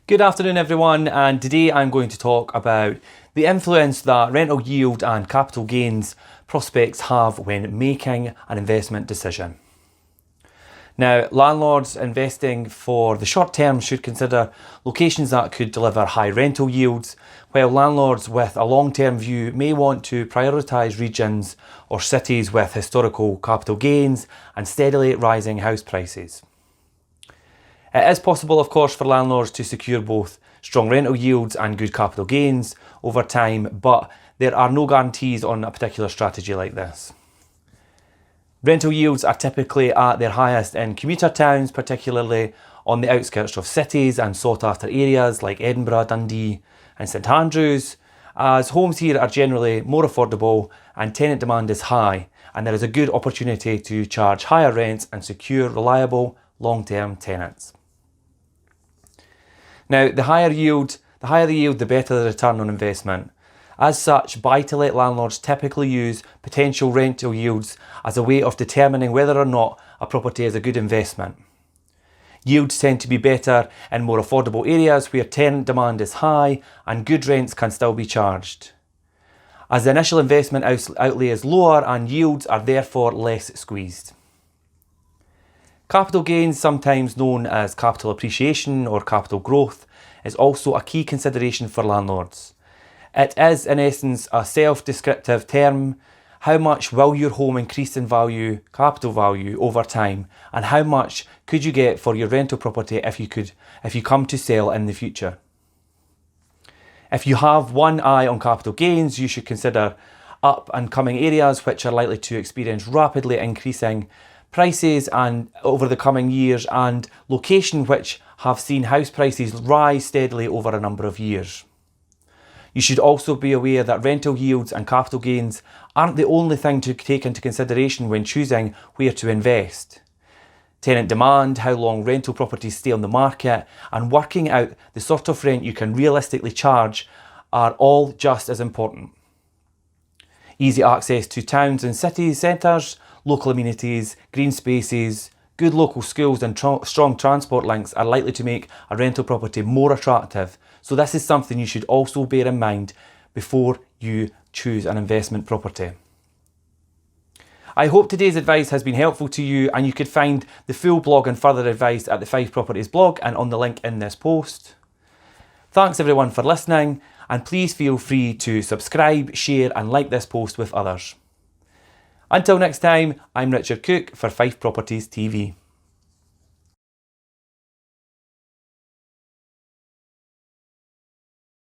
Good afternoon everyone, and today I'm going to talk about the influence that rental yield and capital gains prospects have when making an investment decision. Now, landlords investing for the short term should consider locations that could deliver high rental yields, while landlords with a long-term view may want to prioritise regions or cities with historical capital gains and steadily rising house prices. It is possible, of course, for landlords to secure both strong rental yields and good capital gains over time, but there are no guarantees on a particular strategy like this. Rental yields are typically at their highest in commuter towns, particularly on the outskirts of cities and sought after areas like Edinburgh, Dundee and St Andrews, as homes here are generally more affordable and tenant demand is high, and there is a good opportunity to charge higher rents and secure reliable long-term tenants. Now, the higher the yield, the better the return on investment. As such, buy-to-let landlords typically use potential rental yields as a way of determining whether or not a property is a good investment. Yields tend to be better in more affordable areas where tenant demand is high and good rents can still be charged, as the initial investment outlay is lower and yields are therefore less squeezed. Capital gains, sometimes known as capital appreciation or capital growth, is also a key consideration for landlords. It is, in essence, a self-descriptive term. How much will your home increase in value, capital value, over time, and how much could you get for your rental property if you come to sell in the future? If you have one eye on capital gains, you should consider up and coming areas which are likely to experience rapidly increasing prices and over the coming years, and location which have seen house prices rise steadily over a number of years. You should also be aware that rental yields and capital gains aren't the only thing to take into consideration when choosing where to invest. Tenant demand, how long rental properties stay on the market, and working out the sort of rent you can realistically charge are all just as important. Easy access to towns and city centres, local amenities, green spaces, good local schools and strong transport links are likely to make a rental property more attractive, so this is something you should also bear in mind before you choose an investment property. I hope today's advice has been helpful to you, and you could find the full blog and further advice at the Fife Properties blog and on the link in this post. Thanks everyone for listening, and please feel free to subscribe, share and like this post with others. Until next time, I'm Richard Cook for Fife Properties TV.